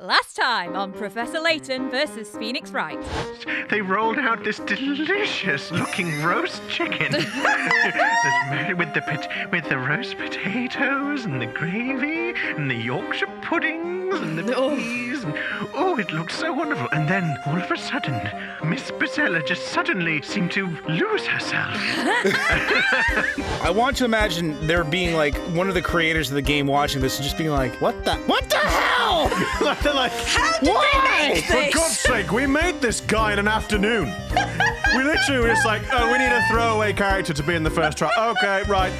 Last time on Professor Layton versus Phoenix Wright. They rolled out this delicious-looking roast chicken with the roast potatoes and the gravy and the Yorkshire puddings and the peas. And, it looked so wonderful. And then, all of a sudden, Miss Brazella just suddenly seemed to lose herself. I want to imagine there being like one of the creators of the game watching this and just being like, what the hell? They're like, How did they make for this? God's sake, we made this guy in an afternoon. We literally were just like, we need a throwaway character to be in the first trial. Okay, right,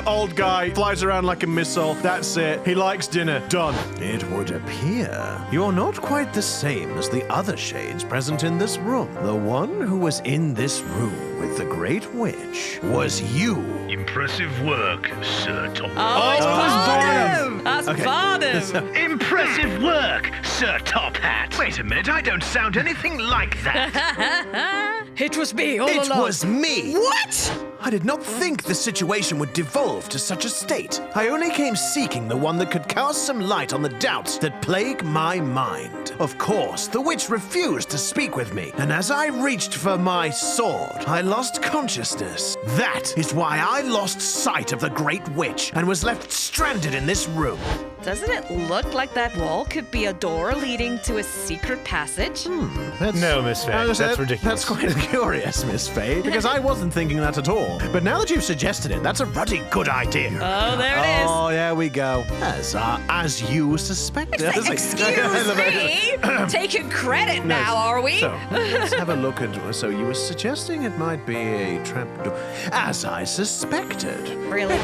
old guy, flies around like a missile, that's it. He likes dinner, done. It would appear you're not quite the same as the other shades present in this room. The one who was in this room with the Great Witch was you. Impressive work, Sir Top. Oh, it's Barnum! That's Barnum! Impressive work, Sir Top Hat. Wait a minute, I don't sound anything like that. It was me all It along. was me! What? I did not think the situation would devolve to such a state. I only came seeking the one that could cast some light on the doubts that plague my mind. Of course, the witch refused to speak with me, and as I reached for my sword, I lost consciousness. That is why I lost sight of the Great Witch and was left stranded in this room. Doesn't it look like that wall could be a door leading to a secret passage? No, Miss Faye, that's ridiculous. That's quite curious, Miss Faye, because I wasn't thinking that at all. But now that you've suggested it, that's a ruddy good idea. Oh, there it is. Oh, there we go. As you suspected. Excuse me? Taking credit now, are we? So, let's have a look at... So you were suggesting it might be a trap door. As I suspected. Really?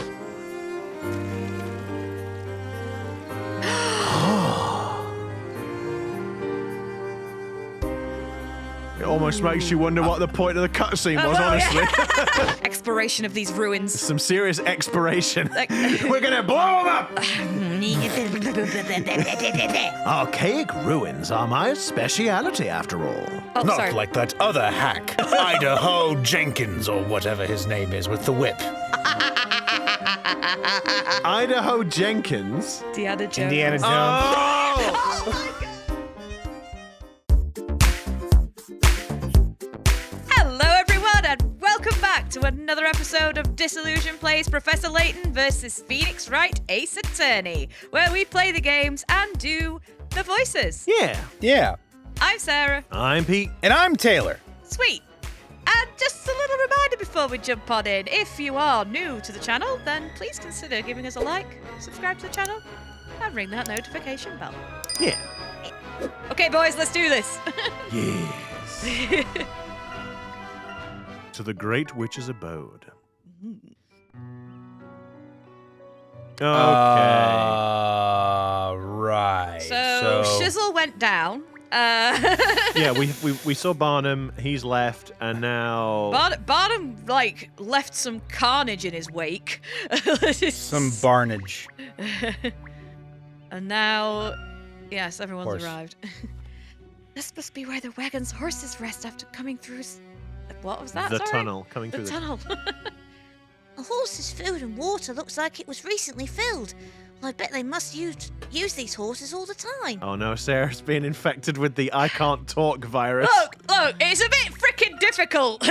It almost makes you wonder what the point of the cutscene was, honestly. Exploration of these ruins. Some serious exploration. Like- We're gonna blow them up! Archaic ruins are my speciality, after all. Oh, Not sorry. like that other hack, Idaho Jenkins or whatever his name is with the whip. Idaho Jenkins. Indiana Jones. Indiana Jones. Oh my God. Hello, everyone, and welcome back to another episode of Disillusion Plays Professor Layton versus Phoenix Wright Ace Attorney, where we play the games and do the voices. Yeah. I'm Sarah. I'm Pete. And I'm Taylor. Sweet. And just a little reminder before we jump on in, if you are new to the channel, then please consider giving us a like, subscribe to the channel, and ring that notification bell. Yeah. Okay, boys, let's do this. Yes. To the Great Witch's abode. Okay. Right. So Shizzle went down. Yeah, we saw Barnum, he's left, and now... Barnum, left some carnage in his wake. Some barnage. And now, yes, everyone's arrived. This must be where the wagon's horses rest after coming through... What was that, The sorry? tunnel, coming The through tunnel. A horse's food and water looks like it was recently filled. I bet they must use these horses all the time. Oh no, Sarah's been infected with the I can't talk virus. Look, it's a bit freaking difficult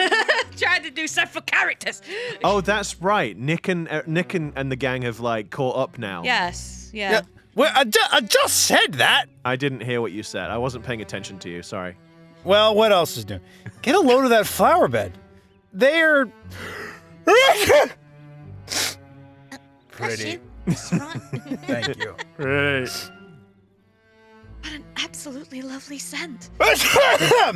trying to do several characters. Oh, that's right. Nick and the gang have caught up now. Yes, yeah. Well, I just said that. I didn't hear what you said. I wasn't paying attention to you. Sorry. Well, what else is new? Get a load of that flower bed. They're... Bless Pretty. you. That's right. Thank you. Right. What an absolutely lovely scent. yeah.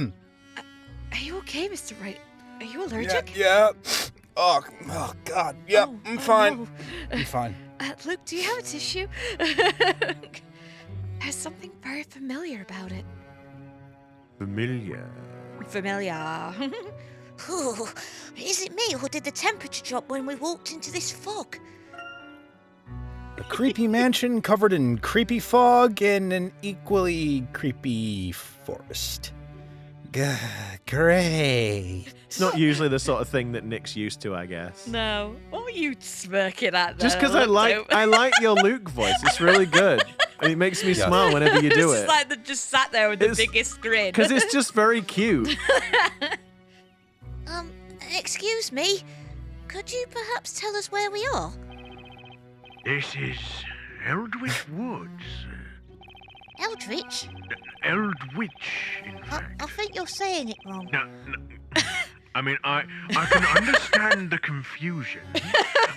Are you okay, Mr. Wright? Are you allergic? Yeah. Oh, God. Yep, Oh, I'm oh, fine. no. I'm fine. Luke, do you have a tissue? There's something very familiar about it. Familiar. Familiar. Ooh, is it me or did the temperature drop when we walked into this fog? A creepy mansion covered in creepy fog and an equally creepy forest. Great. It's not usually the sort of thing that Nick's used to, I guess. No. What were you smirking at there? Just because I like your Luke voice. It's really good. And it makes me smile whenever you do It's it. like they just sat there with the It's- biggest grin. Because it's just very cute. Excuse me. Could you perhaps tell us where we are? This is Eldwich Woods. Eldritch? Eldwich, in fact. I think you're saying it wrong. No, I mean, I can understand the confusion.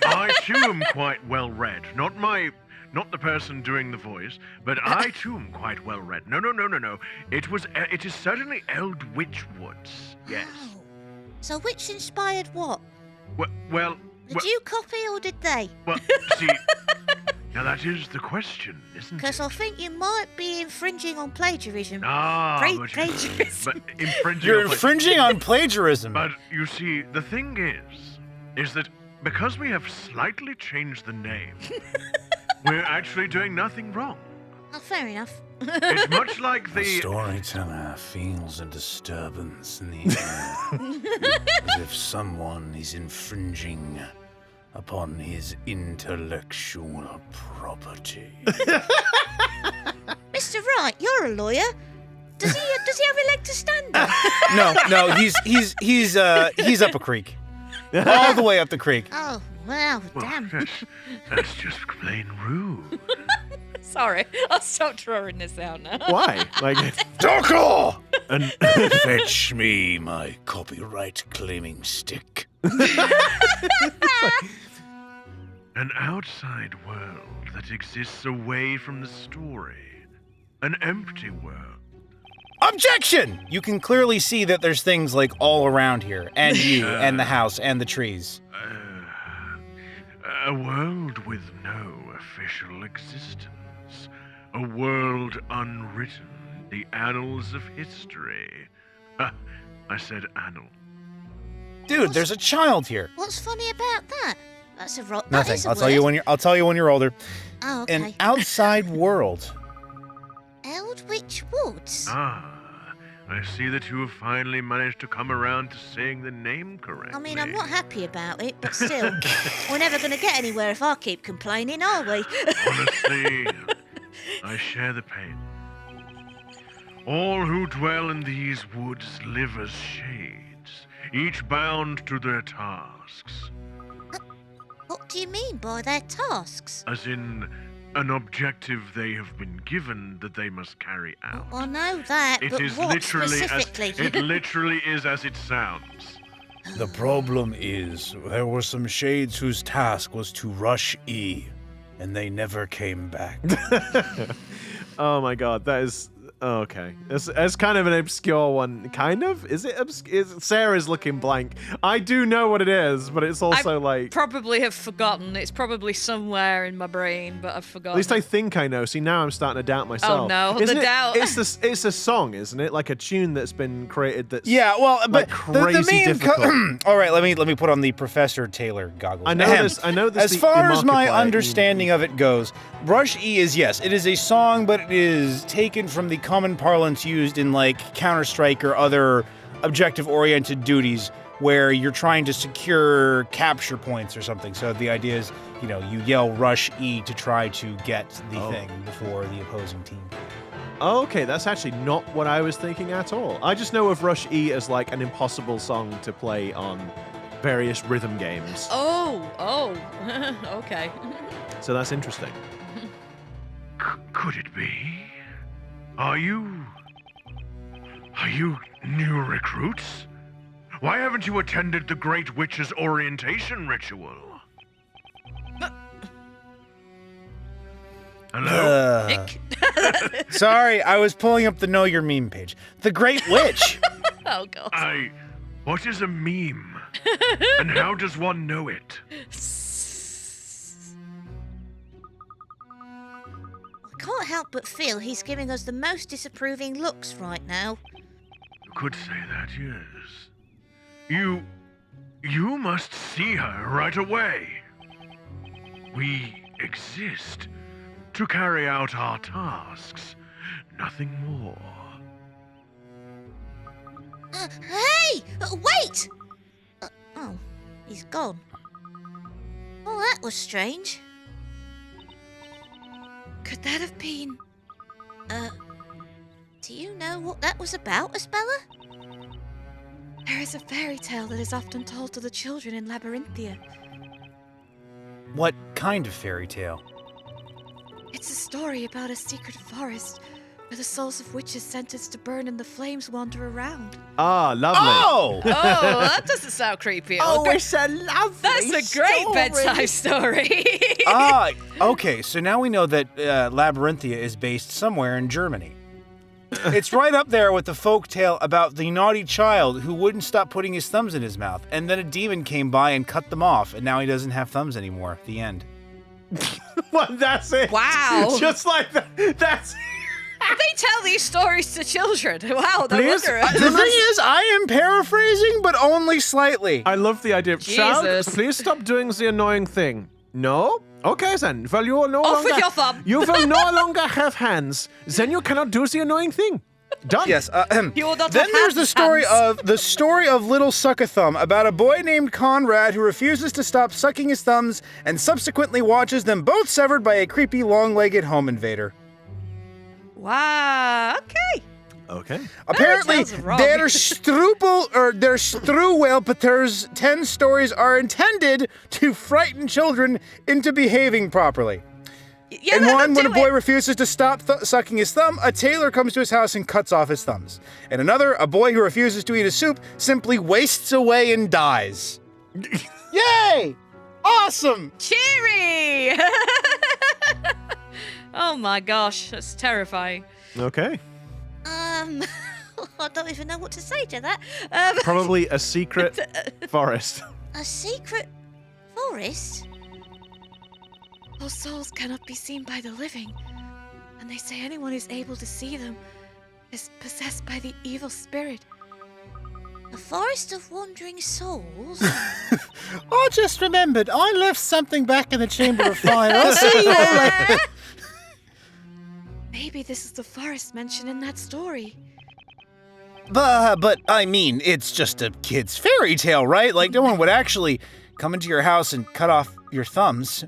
I too am quite well read. Not the person doing the voice, but I too am quite well read. No. It is certainly Eldwich Woods. Yes. Oh. So which inspired what? Well, Did you copy or did they? well, see, now that is the question, isn't it? Because I think you might be infringing on plagiarism. Plagiarism. But infringing. You're on pla- infringing on plagiarism. But you see, the thing is that because we have slightly changed the name, we're actually doing nothing wrong. Oh, fair enough. It's much like The the. storyteller feels a disturbance in the air, as if someone is infringing upon his intellectual property. Mr. Wright, you're a lawyer. Does he have a leg to stand on? No, he's up a creek, all the way up the creek. Oh, well, Well, damn. that's just plain rude. Sorry, I'll stop drawing this out now. Why? Like, Doko! and Fetch me my copyright claiming stick. An outside world that exists away from the story. An empty world. Objection! You can clearly see that there's things like all around here, and you, and the house, and the trees. A world with no official existence. A world unwritten. The annals of history. I said annal. Dude, there's a child here. What's funny about that? That's a rock. Nothing. I'll tell you when you're older. Oh, okay. An outside world. Eldwich Woods. I see that you have finally managed to come around to saying the name correctly. I mean, I'm not happy about it, but still, we're never going to get anywhere if I keep complaining, are we? Honestly, I share the pain. All who dwell in these woods live as shades, each bound to their tasks. What do you mean by their tasks? As in, an objective they have been given that they must carry out. I know that, It but is what literally specifically? it literally is as it sounds. The problem is, there were some shades whose task was to rush E, and they never came back. oh my god, that is okay. It's kind of an obscure one. Kind of? Is it Sarah's looking blank. I do know what it is, but it's also like. Probably have forgotten. It's probably somewhere in my brain, but I've forgotten. At least I think I know. See, now I'm starting to doubt myself. Oh no, Isn't the it- doubt. It's a song, isn't it? Like a tune that's been created. That's Yeah, well, but like the crazy main difficult. all right, let me put on the Professor Taylor goggles. I know Ahem. this. I know this. As far as my understanding of it goes, Rush E is, yes, it is a song, but it is taken from the common parlance used in like Counter-Strike or other objective-oriented duties where you're trying to secure capture points or something. So the idea is, you yell Rush E to try to get the thing before the opposing team. Okay, that's actually not what I was thinking at all. I just know of Rush E as like an impossible song to play on various rhythm games. Oh, okay. So that's interesting. Could it be? Are you new recruits? Why haven't you attended the Great Witch's orientation ritual? Hello? Nick. Sorry, I was pulling up the Know Your Meme page. The Great Witch. Oh god. What is a meme? And how does one know it? I can't help but feel he's giving us the most disapproving looks right now. You could say that, yes. You must see her right away. We exist to carry out our tasks, nothing more. Hey! Wait! Oh, he's gone. Oh, that was strange. Could that have been... do you know what that was about, Isabella? There is a fairy tale that is often told to the children in Labyrinthia. What kind of fairy tale? It's a story about a secret forest where the souls of witches sentenced to burn in the flames wander around. Ah, lovely. Oh! Oh, that doesn't sound creepy at all. it's a lovely That's a great bedtime story. Okay, so now we know that Labyrinthia is based somewhere in Germany. It's right up there with the folk tale about the naughty child who wouldn't stop putting his thumbs in his mouth, and then a demon came by and cut them off, and now he doesn't have thumbs anymore. The end. Well, that's it. Wow. Just like that. That's They tell these stories to children. Wow, no Please? wonder. The thing is, I am paraphrasing, but only slightly. I love the idea. Child, Jesus. please stop doing the annoying thing. No? Okay then. Well, you will no Off longer. with your thumb. You will no longer have hands. Then you cannot do the annoying thing. Done. Yes. You will not Then have there's the story hands. of Little Suck-a-Thumb, about a boy named Conrad who refuses to stop sucking his thumbs and subsequently watches them both severed by a creepy long-legged home invader. Wow, okay. Okay. Apparently, tales are wrong. their Struwelpeter's 10 stories are intended to frighten children into behaving properly. Yeah, In let one, them when a do boy it. refuses to stop sucking his thumb, a tailor comes to his house and cuts off his thumbs. In another, a boy who refuses to eat his soup simply wastes away and dies. Yay! Awesome! Cheery! Oh my gosh, that's terrifying. Okay. I don't even know what to say to that. Probably a secret forest. A secret forest? Those souls cannot be seen by the living, and they say anyone who's able to see them is possessed by the evil spirit. A forest of wandering souls? I just remembered, I left something back in the Chamber of Fire. I'll see you all later. Maybe this is the forest mentioned in that story. But I mean, it's just a kid's fairy tale, right? Like, no one would actually come into your house and cut off your thumbs.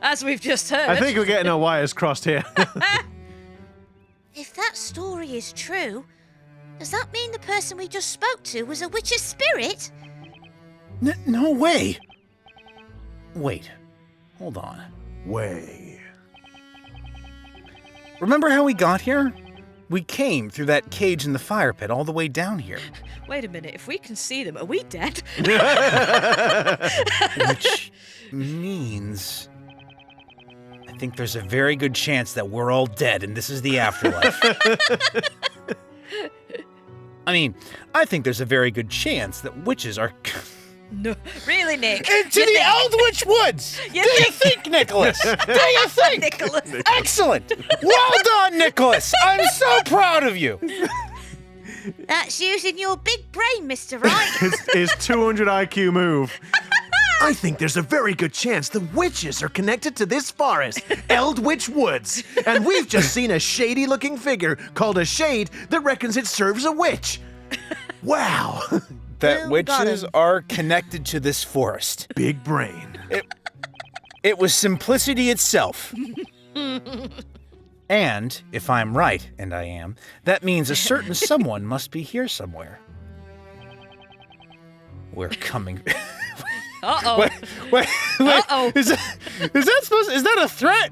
As we've just heard. I think we're getting our wires crossed here. If that story is true, does that mean the person we just spoke to was a witch's spirit? No way. Wait, hold on. Way. Remember how we got here? We came through that cage in the fire pit all the way down here. Wait a minute, if we can see them, are we dead? Which means... I think there's a very good chance that we're all dead and this is the afterlife. I mean, I think there's a very good chance that witches are... No, really, Nick? Into You the think- Eldritch Woods! You Do you think- think, Nicholas? Do you think? Nicholas. Excellent! Well done, Nicholas! I'm so proud of you! That's using your big brain, Mr. Wright. His 200 IQ move. I think there's a very good chance the witches are connected to this forest, Eldritch Woods, and we've just seen a shady-looking figure called a shade that reckons it serves a witch. Wow. That Boom, got witches him. are connected to this forest. Big brain. It was simplicity itself. And, if I'm right, and I am, that means a certain someone must be here somewhere. We're coming. Uh-oh. Wait. Uh-oh. Is that a threat?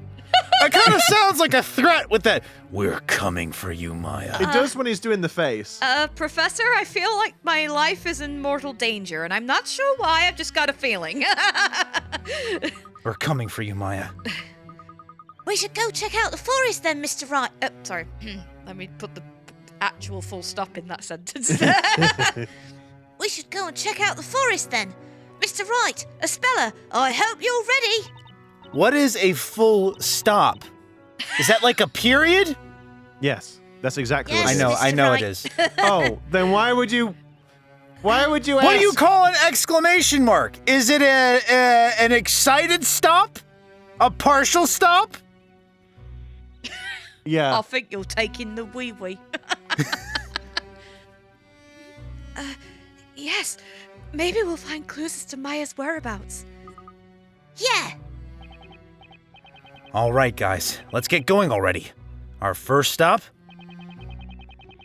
That kind of sounds like a threat with that. We're coming for you, Maya. It does when he's doing the face. Professor, I feel like my life is in mortal danger, and I'm not sure why, I've just got a feeling. We're coming for you, Maya. We should go check out the forest then, Mr. Wright. Sorry. Let me put the actual full stop in that sentence. We should go and check out the forest then. Mr. Wright, Espella, I hope you're ready. What is a full stop? Is that like a period? Yes, that's exactly Yes. what I it is. Mr. know Wright. it is. Oh, then why would you ask? What do you call an exclamation mark? Is it an excited stop? A partial stop? Yeah. I think you're taking the wee-wee. Yes, maybe we'll find clues as to Maya's whereabouts. Yeah. All right, guys, let's get going already. Our first stop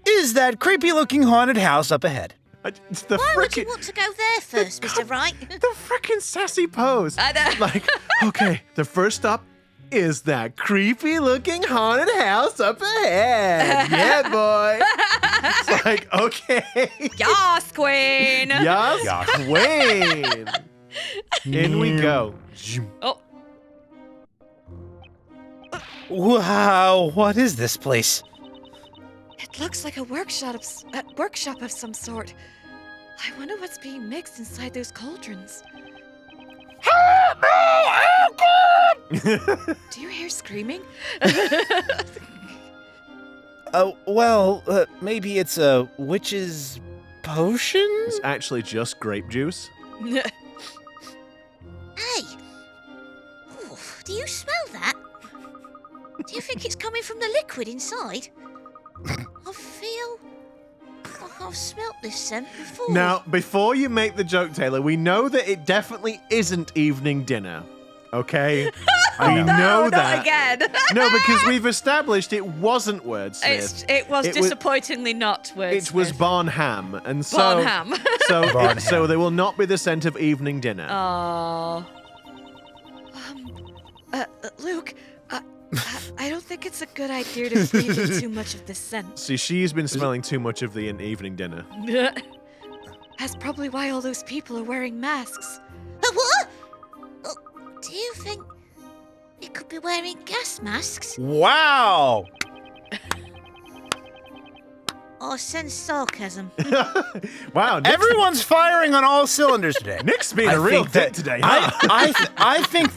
is that creepy-looking haunted house up ahead. It's the Why would you frickin' want to go there first, Mr. Wright? the frickin' sassy pose. I know. Like, okay, the first stop is that creepy-looking haunted house up ahead. Yeah, boy. It's like, okay. Yas, Queen. Yes, Queen. In we go. Oh, Wow, what is this place? it looks like a workshop of some sort. I wonder what's being mixed inside those cauldrons. Do you hear screaming? Maybe it's a witch's potion? It's actually just grape juice. Hey! Ooh, do you smell that? Do you think it's coming from the liquid inside? I feel like I've smelt this scent before. Now, before you make the joke, Taylor, we know that it definitely isn't evening dinner. Okay? We know No, that. not again. No, because we've established it wasn't wordsmith. It was It was- disappointingly not words. It was Barnham, and so Barnham. Barnham. so there will not be the scent of evening dinner. Oh. Luke, I don't think it's a good idea to breathe in too much of this scent. See, she's been smelling too much of the evening dinner. That's probably why all those people are wearing masks. What? Do you think it could be wearing gas masks? Wow! I sense sarcasm. Wow, Everyone's firing on all cylinders today. Nick's been a real dick today, huh? I think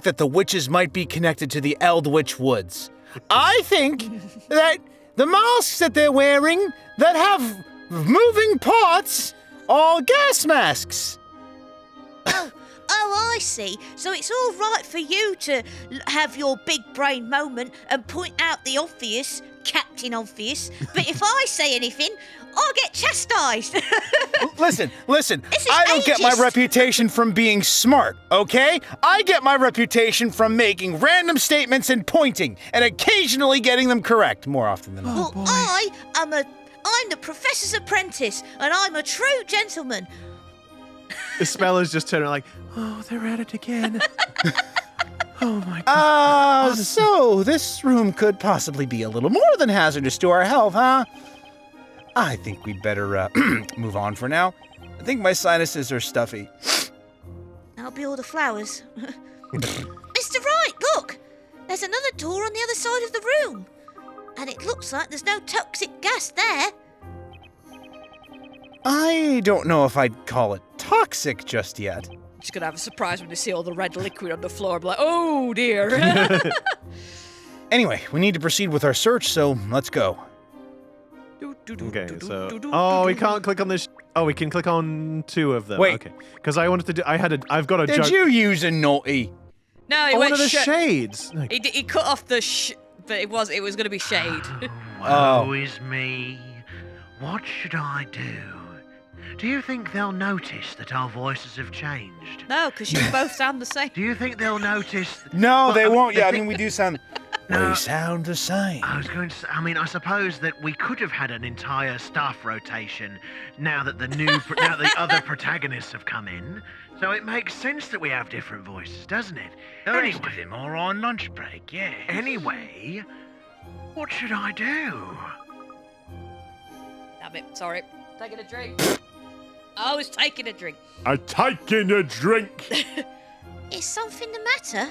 that the witches might be connected to the Eldritch Woods. I think that the masks that they're wearing that have moving parts are gas masks. Oh, I see. So it's all right for you to have your big brain moment and point out the obvious, Captain Obvious. But if I say anything, I'll get chastised. Listen, This is I don't get my ageist. reputation from being smart, okay? I get my reputation from making random statements and pointing, and occasionally getting them correct, more often than not. Well, I'm the professor's apprentice, and I'm a true gentleman. Isabel's just turning like, oh, they're at it again. Oh my god. So this room could possibly be a little more than hazardous to our health, huh? I think we'd better move on for now. I think my sinuses are stuffy. That'll be all the flowers. Mr. Wright, look! There's another door on the other side of the room. And it looks like there's no toxic gas there. I don't know if I'd call it toxic just yet. Just gonna have a surprise when they see all the red liquid on the floor. Be like, oh dear. Anyway, we need to proceed with our search, so let's go. Okay, so we can't click on this. Oh, we can click on two of them. Wait. Okay, because I wanted to do. I've got a Did joke. you use a naughty? No, he Oh, one went of the sh- shades. Like, He cut off the but it was gonna be shade. Woe is me. What should I do? Do you think they'll notice that our voices have changed? No, because you both sound the same. Do you think they'll notice? No, Well, they won't. the Yeah, I thing- mean, we do sound... No. We sound the same. I was going to say, I suppose that we could have had an entire staff rotation now that now the other protagonists have come in. So it makes sense that we have different voices, doesn't it? The rest of them are on lunch break, yeah. Anyway, what should I do? Damn it, sorry. Taking a drink. I was taking a drink. I'm taking a drink. Is something the matter?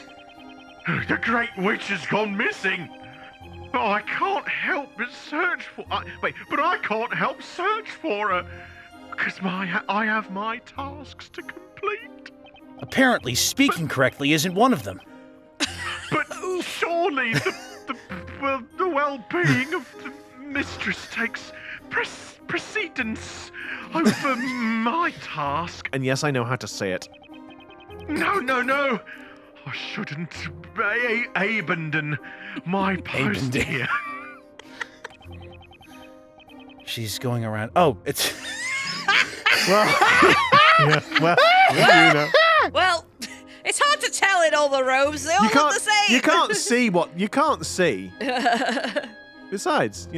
The Great Witch has gone missing. Oh, I can't help but search for. But I can't help search for her because I have my tasks to complete. Apparently, speaking correctly isn't one of them. But surely the well-being of the mistress takes precedence over my task. And yes, I know how to say it. No. I shouldn't abandon my post Abandon. here. She's going around... Oh, it's... Well, you know. Well, it's hard to tell in all the robes. They all look the same. You can't see what you can't see. Besides,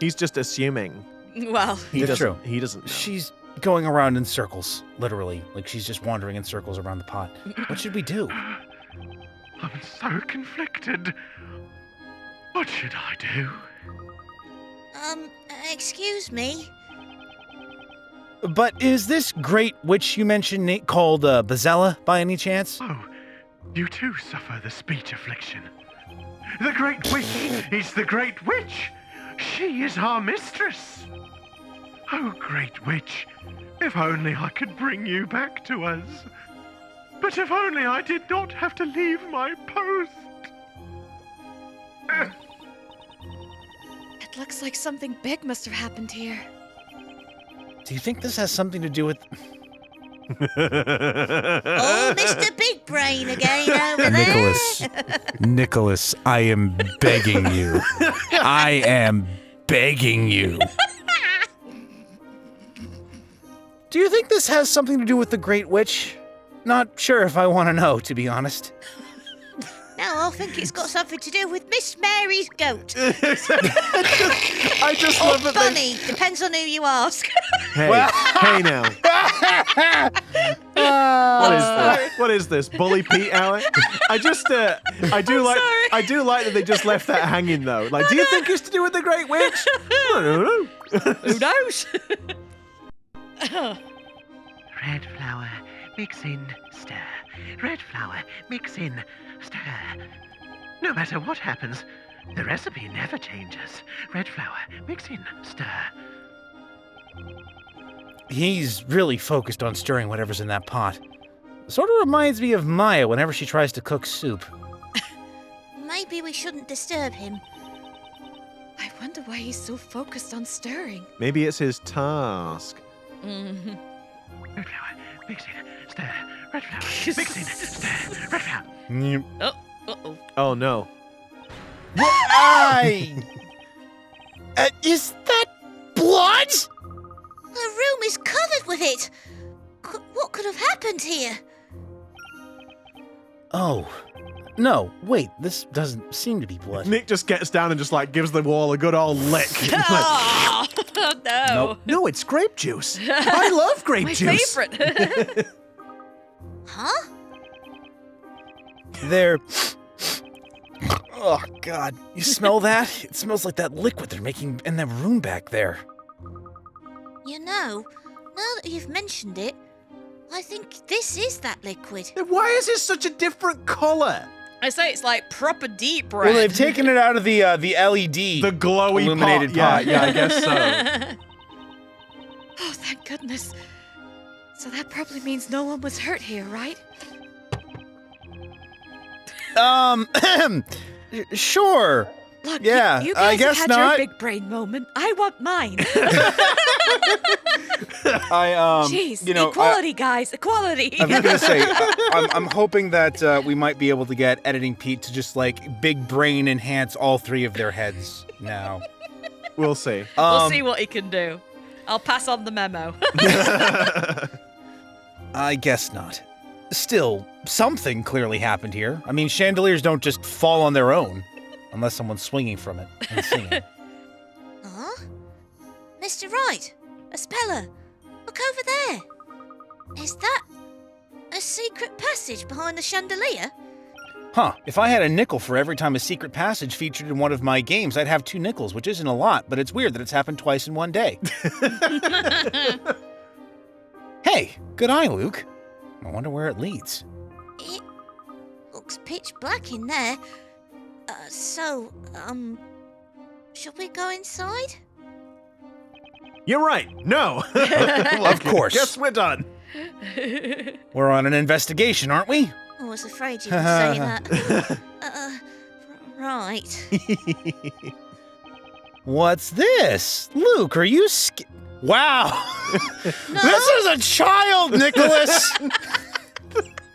he's just assuming. Well, He That's doesn't. true. He doesn't know. She's going around in circles, literally. Like she's just wandering in circles around the pot. What should we do? I'm so conflicted. What should I do? Excuse me. But is this great witch you mentioned, Nate, called Bazella by any chance? Oh, you too suffer the speech affliction. The Great Witch is the Great Witch. She is our mistress. Oh, Great Witch, if only I could bring you back to us. But if only I did not have to leave my post. it looks like something big must have happened here. Do you think this has something to do with... Oh, Mr. Big Brain again over there. Nicholas, I am begging you. I am begging you. Do you think this has something to do with the Great Witch? Not sure if I want to know, to be honest. No, I think it's got something to do with Miss Mary's goat. I just love that they. Bunny, depends on who you ask. Hey, hey now. What is this? Bully Pete hour? I do like that they just left that hanging though. Like, do you think it's to do with the Great Witch? I don't know. Who knows? Red flour, mix in, stir. Red flour, mix in, stir. No matter what happens, the recipe never changes. Red flour, mix in, stir. He's really focused on stirring whatever's in that pot. Sort of reminds me of Maya whenever she tries to cook soup. Maybe we shouldn't disturb him. I wonder why he's so focused on stirring. Maybe it's his task. Mm-hmm. Red flour, mix in, stir. Red flour, mix in, stir. Red flour. Oh, uh-oh. Oh no. Is that blood? The room is covered with it. What could have happened here? Oh. No, wait, this doesn't seem to be blood. Nick just gets down and just like gives the wall a good old lick. Oh, no. Nope. No, it's grape juice. I love grape My juice. favorite. Huh? There. Oh, God. You smell that? It smells like that liquid they're making in that room back there. You know, now that you've mentioned it, I think this is that liquid. Then why is it such a different color? I say it's like proper deep red. Well, they've taken it out of the LED. The glowy illuminated pot. Yeah, I guess so. Oh, thank goodness. So that probably means no one was hurt here, right? Sure. Look, Yeah, you I guys guess have had not. your big brain moment. I want mine. Jeez, equality, guys, equality. I was gonna say, I'm hoping that we might be able to get Editing Pete to just like big brain enhance all three of their heads now. We'll see. We'll see what he can do. I'll pass on the memo. I guess not. Still, something clearly happened here. I mean, chandeliers don't just fall on their own, unless someone's swinging from it and singing. Huh? Mr. Wright, a speller. Look over there. Is that a secret passage behind the chandelier? Huh, if I had a nickel for every time a secret passage featured in one of my games, I'd have 2 nickels, which isn't a lot, but it's weird that it's happened twice in one day. Hey, good eye, Luke. I wonder where it leads. It looks pitch black in there. Should we go inside? You're right. No. Of course. Guess we're done. We're on an investigation, aren't we? I was afraid you would say that. Right. What's this? Luke, are you Wow! This is a child, Nicholas!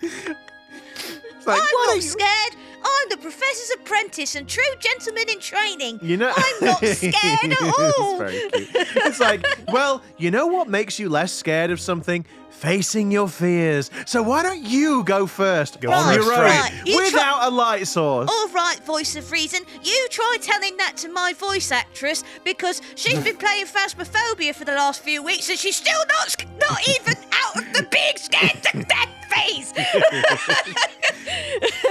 It's like, I'm not scared. I'm the professor's apprentice and true gentleman in training. You know, I'm not scared at all. It's very cute. It's like, well, you know what makes you less scared of something? Facing your fears. So why don't you go first on your own Right. You without a light source? All right, voice of reason. You try telling that to my voice actress because she's been playing Phasmophobia for the last few weeks and she's still not even out of the being scared to death phase.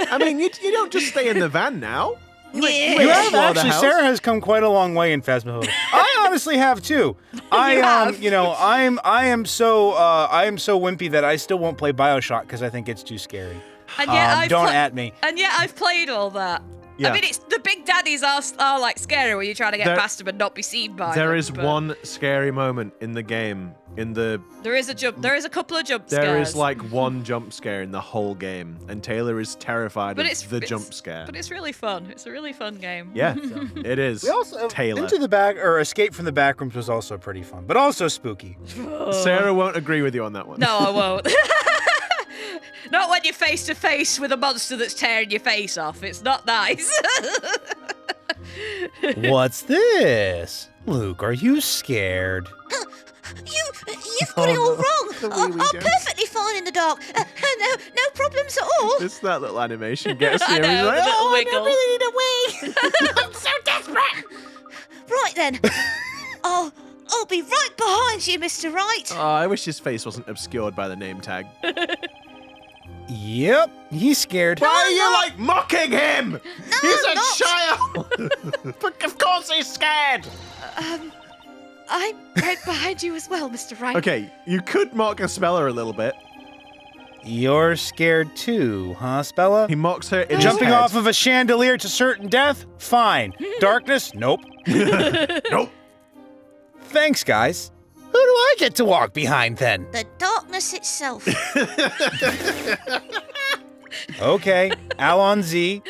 I mean, you don't just stay in the van now. You Yeah. have actually. Sarah has come quite a long way in Phasmophobia. I honestly have too. I am so wimpy that I still won't play BioShock because I think it's too scary. And yet Don't at me. And yet I've played all that. Yeah. I mean, it's the big daddies are like scary when you're trying to get past them and not be seen by them. There is but one scary moment in the game. There is a couple of jump scares. There is like one jump scare in the whole game, and Taylor is terrified of the jump scare. But it's really fun. It's a really fun game. Yeah, it is. We also Taylor. Into the Back or Escape from the Backrooms was also pretty fun, but also spooky. Sarah won't agree with you on that one. No, I won't. Not when you're face to face with a monster that's tearing your face off. It's not nice. What's this? Luke, are you scared? You've got it all wrong. I'm perfectly fine in the dark. No problems at all. It's that little animation gets I you. know, and the he's like, little "Oh, wiggle." I really need a wee." I'm so desperate. Right then. I'll be right behind you, Mr. Wright. Oh, I wish his face wasn't obscured by the name tag. Yep, he's scared. Why are you like mocking him? He's a not. child. But of course he's scared. I'm right behind you as well, Mr. Wright. Okay, you could mock a speller a little bit. You're scared too, huh, Spella? He mocks her in Jumping his head. off of a chandelier to certain death? Fine. Darkness? Nope. Nope. Thanks, guys. Who do I get to walk behind then? The darkness itself. Okay, Alon Z.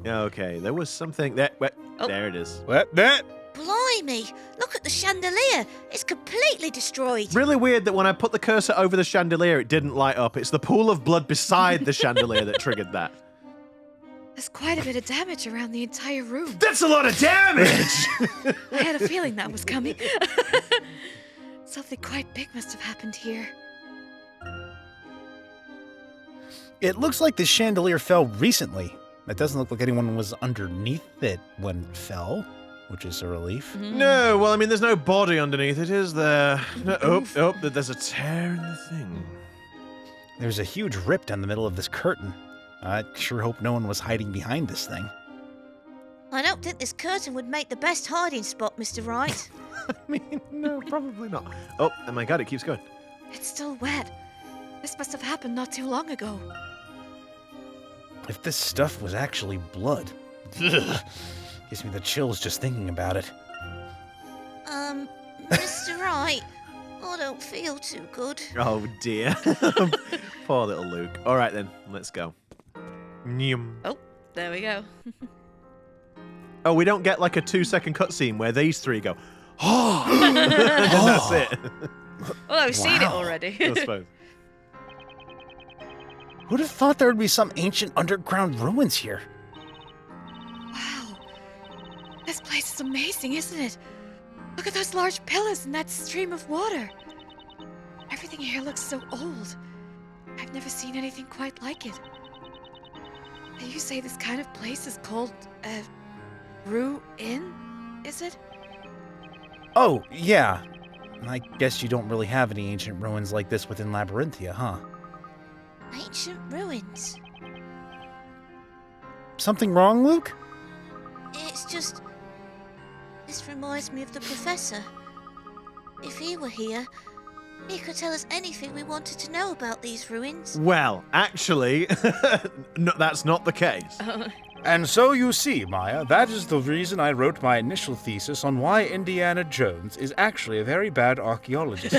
Okay, there was something that. There it is. What? That? Blimey, look at the chandelier. It's completely destroyed. Really weird that when I put the cursor over the chandelier, it didn't light up. It's the pool of blood beside the chandelier that triggered that. There's quite a bit of damage around the entire room. That's a lot of damage! I had a feeling that was coming. Something quite big must have happened here. It looks like the chandelier fell recently. It doesn't look like anyone was underneath it when it fell, which is a relief. No, well, I mean, there's no body underneath it, is there? No, there's a tear in the thing. There's a huge rip down the middle of this curtain. I sure hope no one was hiding behind this thing. I don't think this curtain would make the best hiding spot, Mr. Wright. I mean, no, probably not. Oh my god, it keeps going. It's still wet. This must have happened not too long ago. If this stuff was actually blood, gives me the chills just thinking about it. Mr. Wright, I don't feel too good. Oh dear. Poor little Luke. All right then, let's go. Nyum. Oh, there we go. Oh, we don't get like a 2-second cutscene where these three go, oh, and then that's it. Well, I've seen it Wow. already. I suppose. Who'd have thought there would be some ancient underground ruins here? Wow. This place is amazing, isn't it? Look at those large pillars and that stream of water. Everything here looks so old. I've never seen anything quite like it. You say this kind of place is called Ruin, is it? Oh, yeah. I guess you don't really have any ancient ruins like this within Labyrinthia, huh? Ancient ruins. Something wrong, Luke? It's just... This reminds me of the professor. If he were here, he could tell us anything we wanted to know about these ruins. Well, actually, no, that's not the case. And so you see, Maya, that is the reason I wrote my initial thesis on why Indiana Jones is actually a very bad archaeologist.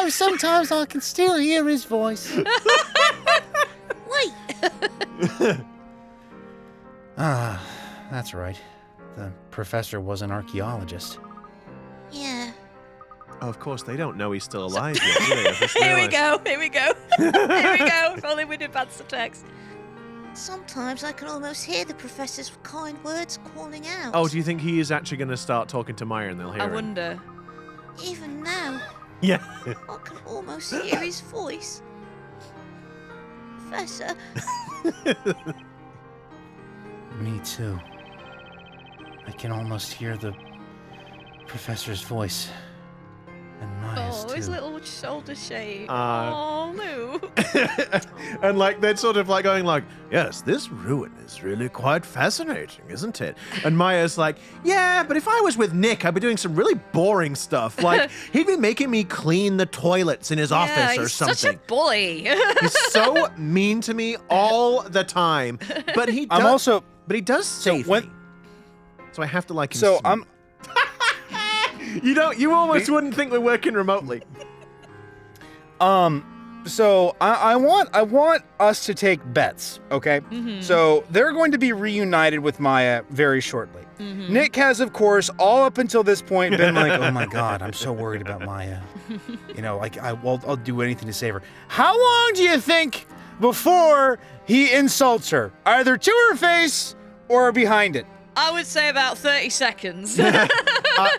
Sometimes I can still hear his voice. Wait! Ah, that's right. The professor was an archaeologist. Yeah. Oh, of course, they don't know he's still alive yet, do they? I've just Here we realised. go, here we go. Here we go. If only we'd advanced the text. Sometimes I can almost hear the professor's kind words calling out. Oh, do you think he is actually going to start talking to Maya and they'll hear I him? wonder. Even now, Yeah. I can almost hear his voice. Professor, Me too. I can almost hear the professor's voice. And Maya's Oh, his too. little shoulder shake. Uh, Oh, no. And like they're sort of like going like, yes, this ruin is really quite fascinating, isn't it? And Maya's like, yeah, but if I was with Nick, I'd be doing some really boring stuff. Like he'd be making me clean the toilets in his office or he's something. such a bully. He's so mean to me all the time. But he does he does save me. So I have to like him. So some. You almost wouldn't think we're working remotely. So I want us to take bets, okay? So they're going to be reunited with Maya very shortly. Nick has, of course, all up until this point been like, oh my God, I'm so worried about Maya. You know, like I'll do anything to save her. How long do you think before he insults her? Either to her face or behind it? I would say about 30 seconds.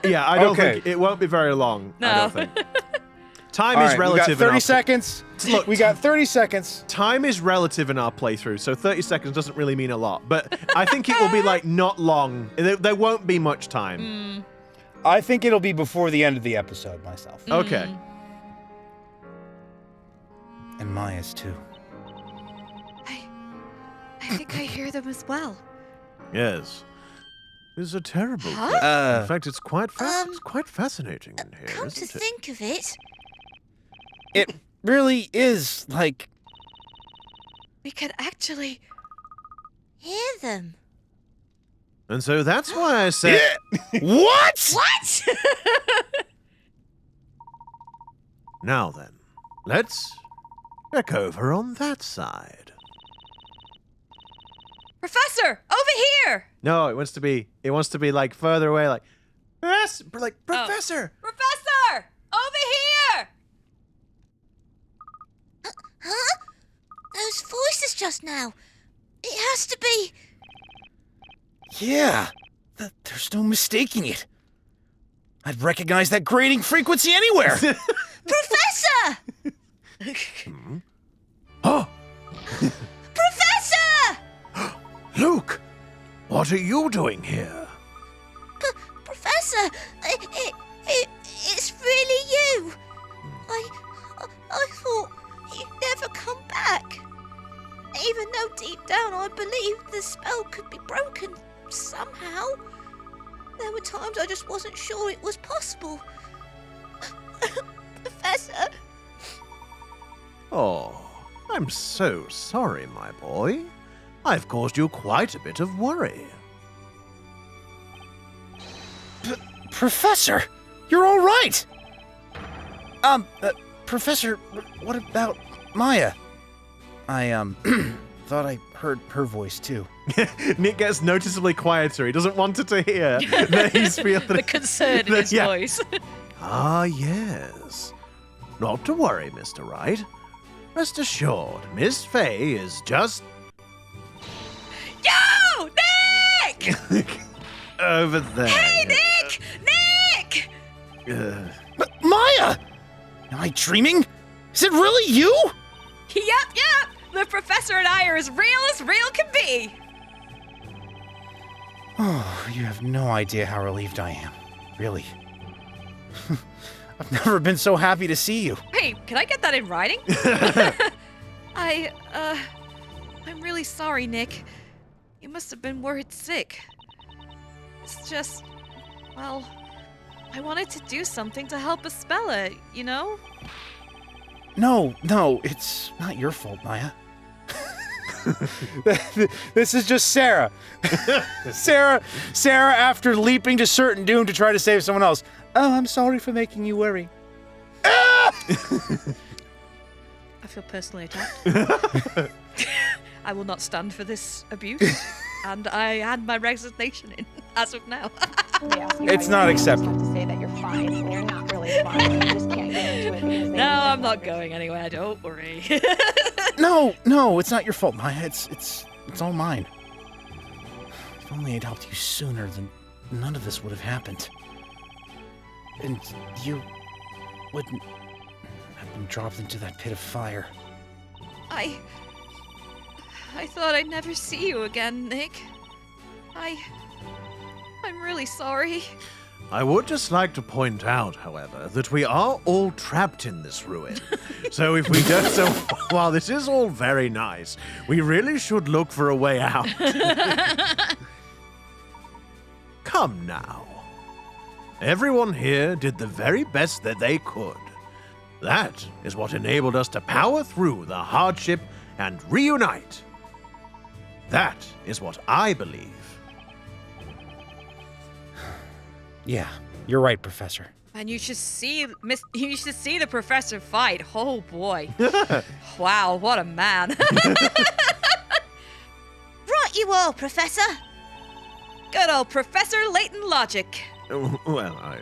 Yeah, I don't Okay. think it won't be very long. No. I don't think. Time All is right, relative. we got 30 seconds. Look, we got 30 seconds. Time is relative in our playthrough, so 30 seconds doesn't really mean a lot. But I think it will be like not long. There won't be much time. I think it'll be before the end of the episode myself. Okay. And Maya's too. I think I hear them as well. Yes. This is a terrible Huh? place. In fact, it's quite fascinating in here, come to isn't it? think of it, It really is like We can actually... hear them. And so that's why I said. What? What? Now then, let's check over on that side. Professor, over here! No, it wants to be like further away, like Professor. Professor, over here! Huh? Those voices just now. It has to be. Yeah. There's no mistaking it. I'd recognize that grating frequency anywhere. Professor! Oh, Professor! Luke, what are you doing here? Professor, it's really you. I thought you'd never come back. Even though deep down I believed the spell could be broken somehow. There were times I just wasn't sure it was possible. Professor, Oh, I'm so sorry, my boy. I've caused you quite a bit of worry. Professor, you're all right. Professor, what about Maya? I thought I heard her voice too. Nick gets noticeably quieter. He doesn't want it to hear that he's feeling The concern in his Yeah. voice. Ah, yes. Not to worry, Mr. Wright. Rest assured, Miss Fay is just Yo! Nick! over there. Hey, Nick! Nick! Maya! Am I dreaming? Is it really you? Yep. The professor and I are as real can be. Oh, you have no idea how relieved I am. Really. I've never been so happy to see you. Hey, can I get that in writing? I'm really sorry, Nick. You must have been worried sick. It's just, well, I wanted to do something to help us spell it, you know? No, it's not your fault, Maya. This is just Sarah. Sarah, after leaping to certain doom to try to save someone else. Oh, I'm sorry for making you worry. I feel personally attacked. I will not stand for this abuse, and I hand my resignation in as of now. It's not acceptable. To say that you're fine when you're not really fine. You just can't get into it because they No, I'm not going anywhere. Don't worry. No, it's not your fault, Maya. It's It's all mine. If only I'd helped you sooner, then none of this would have happened. And you wouldn't have been dropped into that pit of fire. I thought I'd never see you again, Nick. I'm really sorry. I would just like to point out, however, that we are all trapped in this ruin. So if we don't, so while this is all very nice, we really should look for a way out. Come now. Everyone here did the very best that they could. That is what enabled us to power through the hardship and reunite. That is what I believe. Yeah, you're right, Professor. And you should see the professor fight. Oh boy. Wow, what a man. Right you are, Professor. Good old Professor Layton Logic. Well,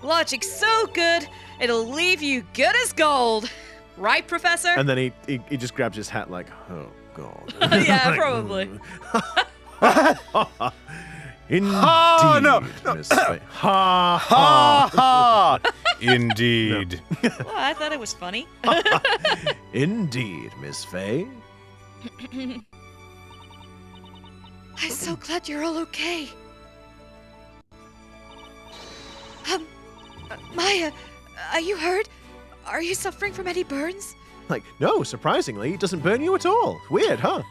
Logic's so good, it'll leave you good as gold. Right, Professor? And then he just grabs his hat like, oh, God. Yeah, probably. Indeed, Oh, no. Miss Faye. Ha ha! Indeed. Well, I thought it was funny. Indeed, Miss Faye. I'm so glad you're all okay. Maya, are you hurt? Are you suffering from any burns? Like, no, surprisingly, it doesn't burn you at all. Weird, huh?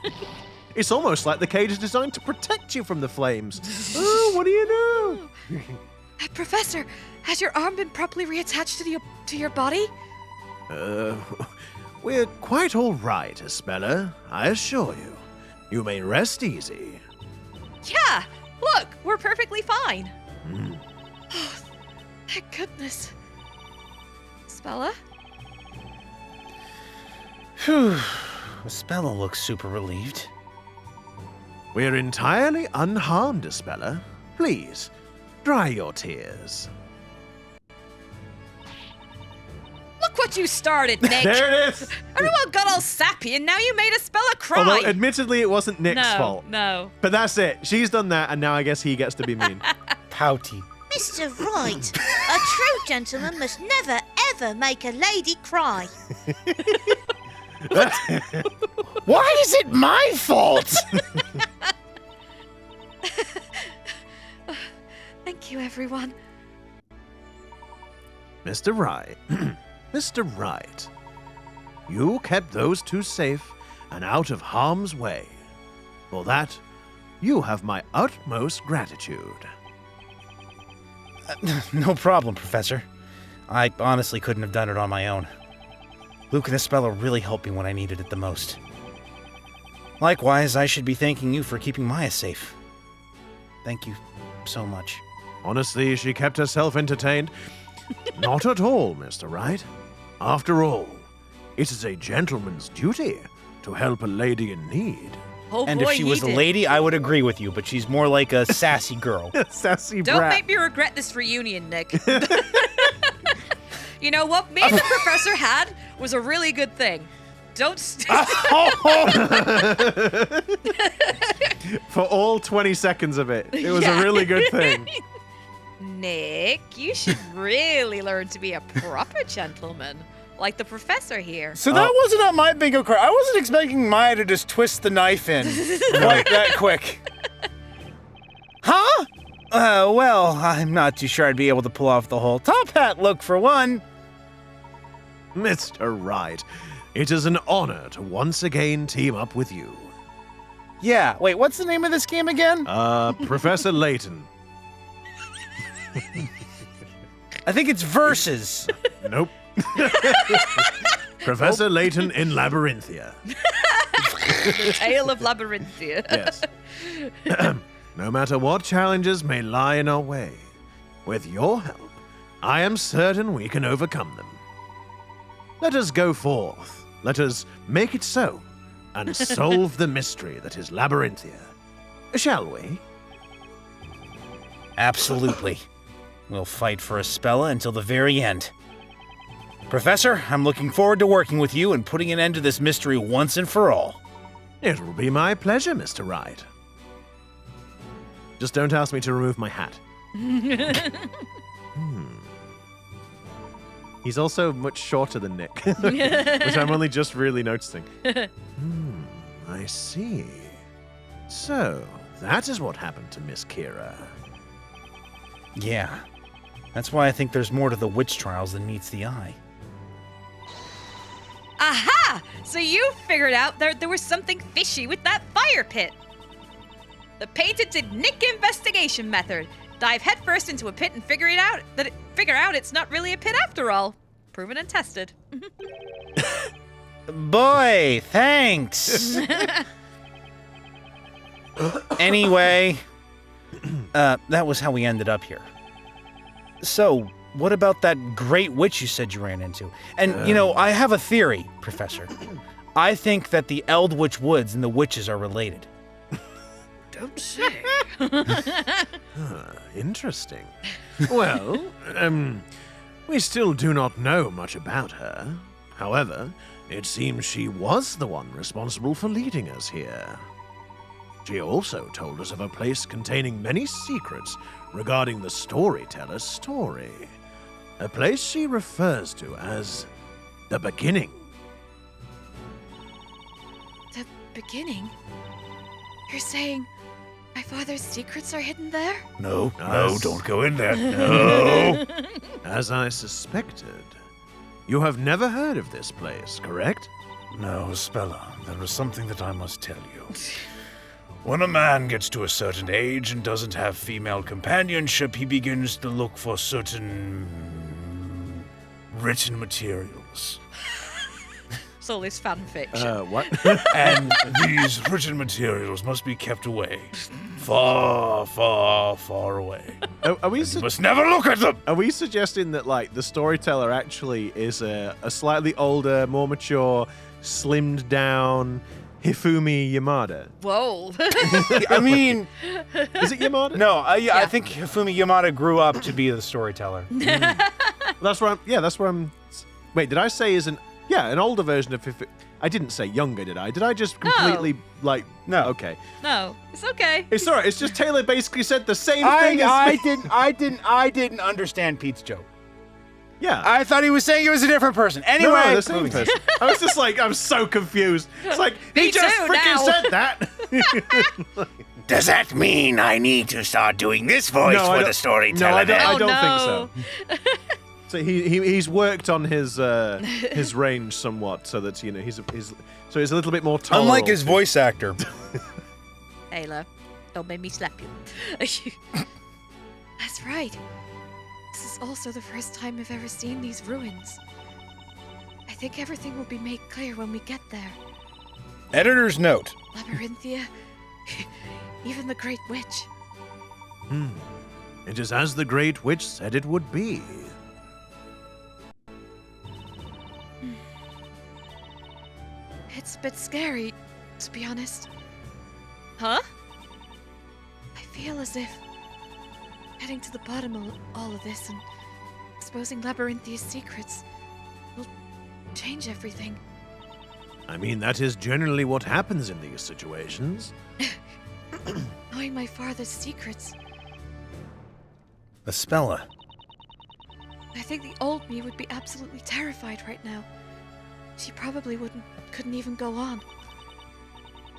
It's almost like the cage is designed to protect you from the flames. Oh, what do you know? Professor, has your arm been properly reattached to your body? We're quite all right, Espella, I assure you. You may rest easy. Yeah, look, we're perfectly fine. Oh, thank goodness. Spella? Phew. Espella looks super relieved. We're entirely unharmed, Espella. Please, dry your tears. Look what you started, Nick. There it is. Everyone got all sappy, and now you made Espella cry. Although, admittedly, it wasn't Nick's fault. No. But that's it. She's done that, and now I guess he gets to be mean. Pouty. Mr. Wright, a true gentleman must never, ever make a lady cry. Why is it my fault? Thank you, everyone. Mr. Wright, Mr. Wright, you kept those two safe and out of harm's way. For that, you have my utmost gratitude. No problem, Professor. I honestly couldn't have done it on my own. Luke and Espella really helped me when I needed it the most. Likewise, I should be thanking you for keeping Maya safe. Thank you so much. Honestly, she kept herself entertained. Not at all, Mr. Wright. After all, it is a gentleman's duty to help a lady in need. Oh And boy, if she was a did. lady, I would agree with you, but she's more like a sassy girl. Sassy Don't brat. make me regret this reunion, Nick. You know what? Me and the professor had was a really good thing. Don't. For all 20 seconds of it. It was a really good thing. Nick, you should really learn to be a proper gentleman, like the professor here. So that wasn't on my bingo card. I wasn't expecting Maya to just twist the knife in quite that quick. Huh? Well, I'm not too sure I'd be able to pull off the whole top hat look for one. Mr. Wright, it is an honor to once again team up with you. Yeah, wait, what's the name of this game again? Professor Layton. I think it's Versus. Nope. Professor Layton in Labyrinthia. The Tale of Labyrinthia. Yes. No matter what challenges may lie in our way, with your help, I am certain we can overcome them. Let us go forth. Let us make it so, and solve the mystery that is Labyrinthia. Shall we? Absolutely. We'll fight for Espella until the very end. Professor, I'm looking forward to working with you and putting an end to this mystery once and for all. It will be my pleasure, Mr. Wright. Just don't ask me to remove my hat. He's also much shorter than Nick, which I'm only just really noticing. I see. So, that is what happened to Miss Kira. Yeah. That's why I think there's more to the witch trials than meets the eye. Aha! So you figured out there was something fishy with that fire pit. The patented Nick investigation method. Dive headfirst into a pit and figure out it's not really a pit after all. Proven and tested. Boy, thanks. Anyway, that was how we ended up here. So, what about that great witch you said you ran into? And, I have a theory, Professor. I think that the Eldritch Woods and the witches are related. Don't say. Interesting. Well, we still do not know much about her. However, it seems she was the one responsible for leading us here. She also told us of a place containing many secrets regarding the storyteller's story. A place she refers to as the beginning. The beginning? You're saying my father's secrets are hidden there? No, don't go in there. No. As I suspected. You have never heard of this place, correct? No, Spella, there is something that I must tell you. When a man gets to a certain age and doesn't have female companionship, he begins to look for certain written materials. It's all this fan fiction. What? And these written materials must be kept away. Far, far, far away. Are we You must never look at them! Are we suggesting that, the storyteller actually is a slightly older, more mature, slimmed down Hifumi Yamada? Whoa. I mean, Is it Yamada? no, I think Hifumi Yamada grew up to be the storyteller. That's where I'm. Wait, did I say an older version of Hifumi? I didn't say younger, did I? Did I just completely No. Okay. No, it's okay. It's alright. It's just Taylor basically said the same thing as I didn't understand Pete's joke. Yeah. I thought he was saying it was a different person. Anyway, No, the same person. I was just I'm so confused. It's he Me just too, freaking now. said that. Does that mean I need to start doing this voice No, I for don't- the storyteller? No, I don't, then? I don't no. think so. So he's worked on his range somewhat, so that he's so he's a little bit more tolerable. unlike his voice actor. Ayla, don't make me slap you. That's right. This is also the first time I've ever seen these ruins. I think everything will be made clear when we get there. Editor's note. Labyrinthia, even the Great Witch. It is as the Great Witch said it would be. It's a bit scary, to be honest. Huh? I feel as if getting to the bottom of all of this and exposing Labyrinthia's secrets will change everything. I mean, that is generally what happens in these situations. Knowing my father's secrets, The Spella. I think the old me would be absolutely terrified right now. She probably couldn't even go on.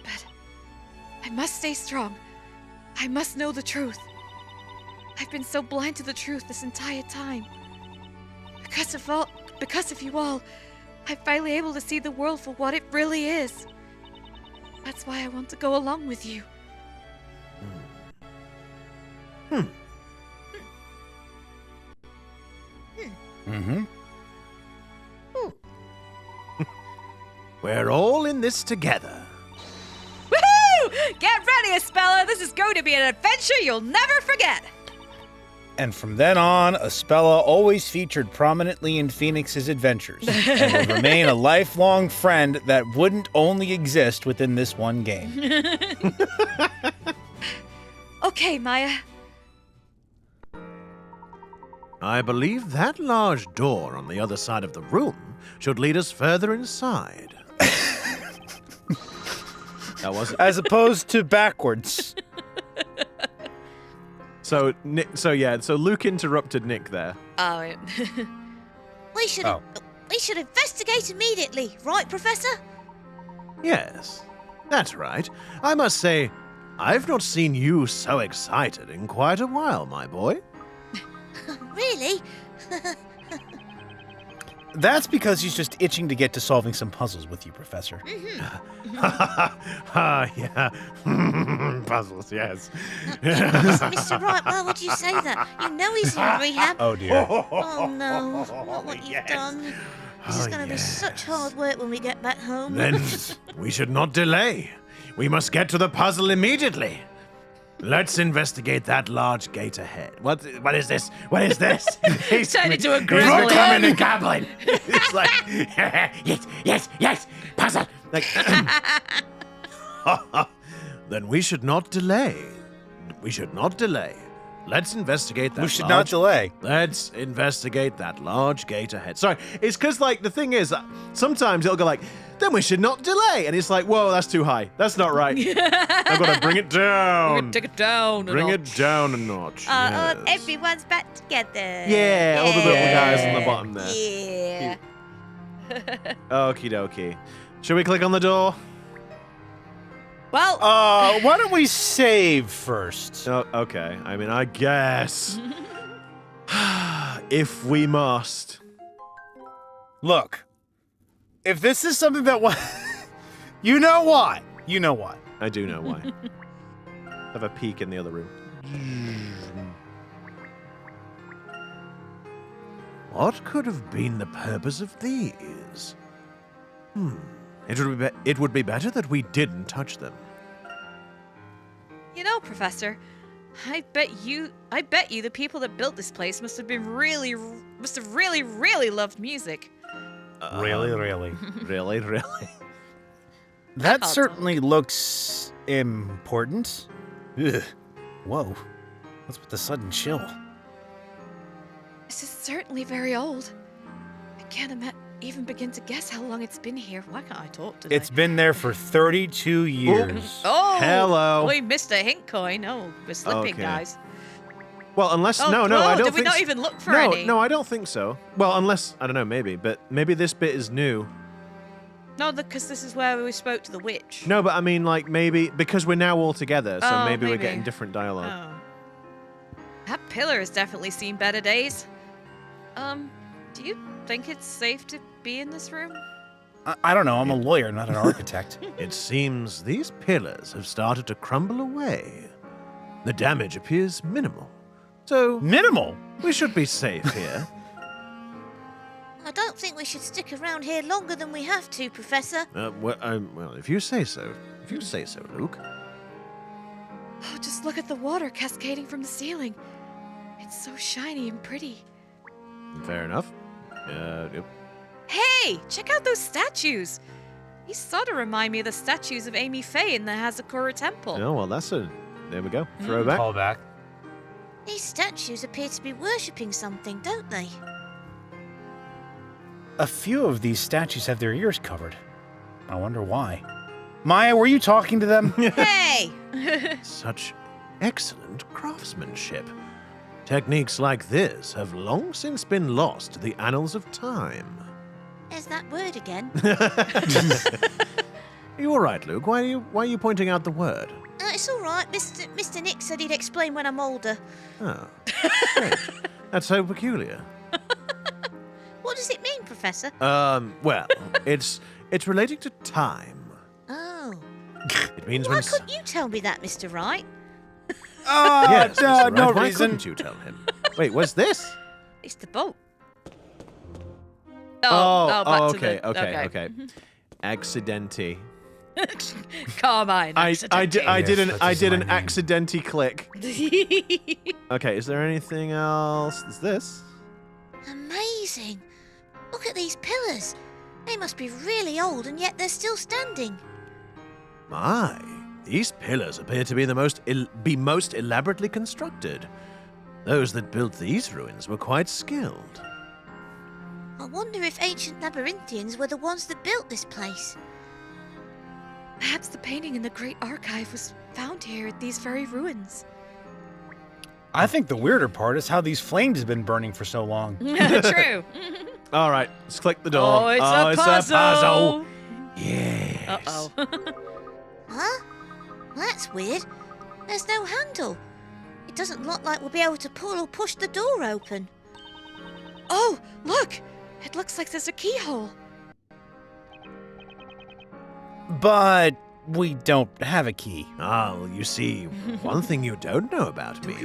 But I must stay strong. I must know the truth. I've been so blind to the truth this entire time. Because of you all, I'm finally able to see the world for what it really is. That's why I want to go along with you. Mm-hmm. We're all in this together. Woohoo! Get ready, Espella. This is going to be an adventure you'll never forget. And from then on, Espella always featured prominently in Phoenix's adventures and will remain a lifelong friend that wouldn't only exist within this one game. Okay, Maya. I believe that large door on the other side of the room should lead us further inside. That was it. as opposed to backwards. So Luke interrupted Nick there. Oh, yeah. We should Oh. investigate immediately, right, Professor? Yes, that's right. I must say, I've not seen you so excited in quite a while, my boy. Really? That's because he's just itching to get to solving some puzzles with you, Professor. Yeah. Puzzles, yes. Mr. Wright, why would you say that? You know he's in rehab. Oh, dear. Oh no, not what you've done. This is going to be such hard work when we get back home. Then we should not delay. We must get to the puzzle immediately. Let's investigate that large gate ahead. What is this? What is this? He's turned into a He's gremlin. becoming a goblin. It's like, yes, puzzle. Like, then we should not delay. Let's investigate that. We should not delay. Let's investigate that large gate ahead. Sorry, it's because, like, the thing is, sometimes it'll go like, then we should not delay. And it's like, whoa, that's too high. That's not right. I've got to bring it down. Take it down. Bring it down a notch. Yes. Everyone's back together. Yeah, all the little guys on the bottom there. Yeah. Okie dokie. Should we click on the door? Well, Why don't we save first? Oh, okay. I mean, I guess. If we must. Look, if this is something that you know why. You know why. I do know why. Have a peek in the other room. What could have been the purpose of these? It would be better that we didn't touch them. you know, Professor, I bet you the people that built this place must have really loved music. Really? Really? That Oh, certainly looks important. Ugh. Whoa. What's with the sudden chill? This is certainly very old. I can't even begin to guess how long it's been here. Why can't I talk today? It's been there for 32 years. Oh, Hello. We missed a hint coin. Oh, we're slipping, Okay. guys. Well, unless Oh, no, whoa, I don't did we think not s- even look for no, any? No, I don't think so. Well, unless I don't know, maybe this bit is new. No, because this is where we spoke to the witch. No, but I mean, like maybe because we're now all together, so Oh, maybe we're maybe. getting different dialogue. Oh. That pillar has definitely seen better days. Do you think it's safe to be in this room? I don't know. I'm a lawyer, not an architect. It seems these pillars have started to crumble away. The damage appears minimal, so Minimal. we should be safe here. I don't think we should stick around here longer than we have to, Professor. Well, if you say so. If you say so, Luke. Oh, just look at the water cascading from the ceiling. It's so shiny and pretty. Fair enough. Yep. Hey, check out those statues. These sort of remind me of the statues of Amy Faye in the Hazakura Temple. Oh, well, there we go. Throwback. Call back. These statues appear to be worshipping something, don't they? A few of these statues have their ears covered. I wonder why. Maya, were you talking to them? Hey! Such excellent craftsmanship. Techniques like this have long since been lost to the annals of time. There's that word again. You all right, Luke? Why are you pointing out the word? It's all right. Mr. Nick said he'd explain when I'm older. Oh, strange. That's so peculiar. What does it mean, Professor? Well, it's relating to time. Oh. It means Why when. couldn't you tell me that, Mr. Wright? Oh, Yes, Mr. Wright, no why reason. couldn't you tell him? Wait, what's this? It's the boat. Okay, back to the... okay. Accidenti. Carmine. I did that is an my name. accidenti click. Okay, is there anything else? Is this? Amazing. Look at these pillars. They must be really old, and yet they're still standing. My, these pillars appear to be the most elaborately constructed. Those that built these ruins were quite skilled. I wonder if ancient Labyrinthians were the ones that built this place. Perhaps the painting in the Great Archive was found here at these very ruins. I think the weirder part is how these flames have been burning for so long. True. All right, let's click the door. Oh, it's a puzzle. Yes. Uh-oh. Huh? That's weird. There's no handle. It doesn't look like we'll be able to pull or push the door open. Oh, look! It looks like there's a keyhole. But we don't have a key. Ah, well, you see, one thing you don't know about me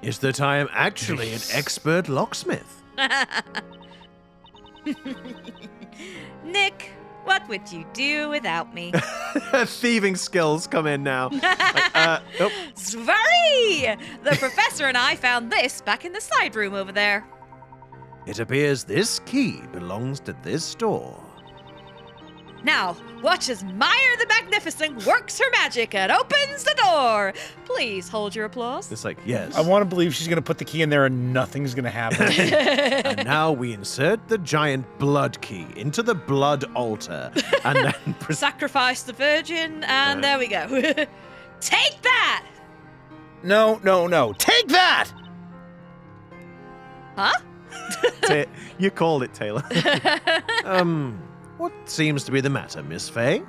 is that I am actually an expert locksmith. Nick, what would you do without me? Thieving skills come in now. Nope. Svari! The professor and I found this back in the side room over there. It appears this key belongs to this door. Now, watch as Meyer the Magnificent works her magic and opens the door. Please hold your applause. It's like, yes. I want to believe she's going to put the key in there and nothing's going to happen. And now we insert the giant blood key into the blood altar and then Sacrifice the virgin, and there we go. Take that! No. Take that! Huh? You called it, Taylor. What seems to be the matter, Miss Faye?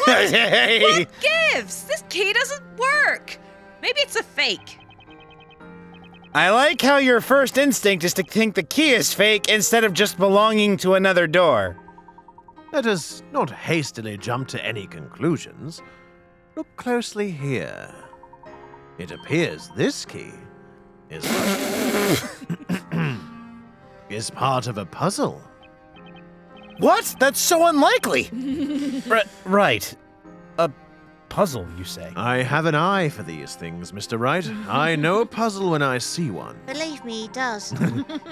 Hey! What gives? This key doesn't work. Maybe it's a fake. I like how your first instinct is to think the key is fake instead of just belonging to another door. Let us not hastily jump to any conclusions. Look closely here. It appears this key is is part of a puzzle. What? That's so unlikely. Right. A puzzle, you say? I have an eye for these things, Mr. Wright. I know a puzzle when I see one. Believe me, he does.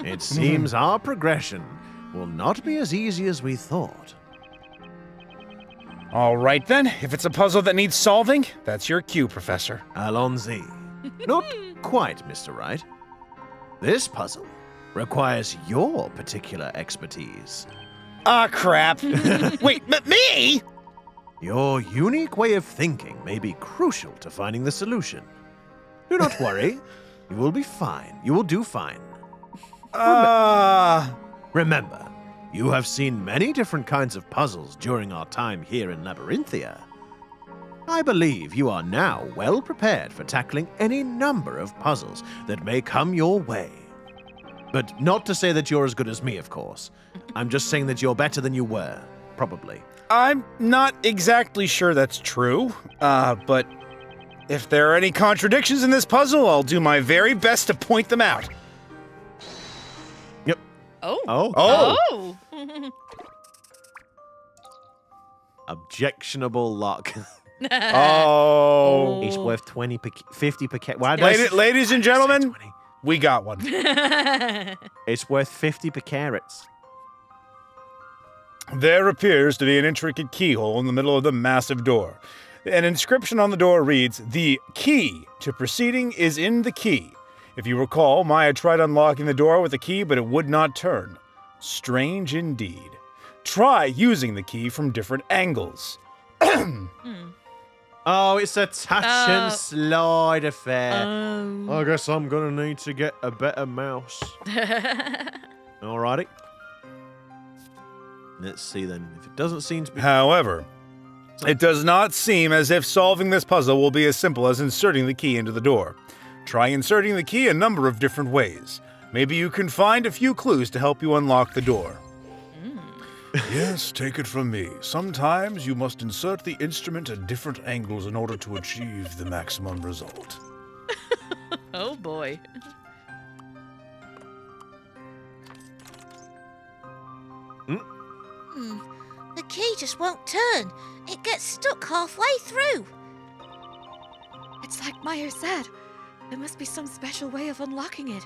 It seems our progression will not be as easy as we thought. All right then. If it's a puzzle that needs solving, that's your cue, Professor. Allons-y. Not quite, Mr. Wright. This puzzle requires your particular expertise. Ah, crap. Wait, me? Your unique way of thinking may be crucial to finding the solution. Do not worry. You will be fine. You will do fine. Remember, you have seen many different kinds of puzzles during our time here in Labyrinthia. I believe you are now well prepared for tackling any number of puzzles that may come your way. But not to say that you're as good as me, of course. I'm just saying that you're better than you were, probably. I'm not exactly sure that's true, but if there are any contradictions in this puzzle, I'll do my very best to point them out. Yep. Oh. Objectionable luck. Oh. It's worth 50 per carrot. Why Ladies and gentlemen, we got one. It's worth 50 per carrots. There appears to be an intricate keyhole in the middle of the massive door. An inscription on the door reads, "The key to proceeding is in the key." If you recall, Maya tried unlocking the door with the key, but it would not turn. Strange indeed. Try using the key from different angles. Oh, it's a touch and slide affair. I guess I'm gonna need to get a better mouse. Alrighty. Let's see then. If it doesn't seem to be... However, it does not seem as if solving this puzzle will be as simple as inserting the key into the door. Try inserting the key a number of different ways. Maybe you can find a few clues to help you unlock the door. Yes, take it from me. Sometimes you must insert the instrument at different angles in order to achieve the maximum result. Oh boy. The key just won't turn. It gets stuck halfway through. It's like Meyer said. There must be some special way of unlocking it.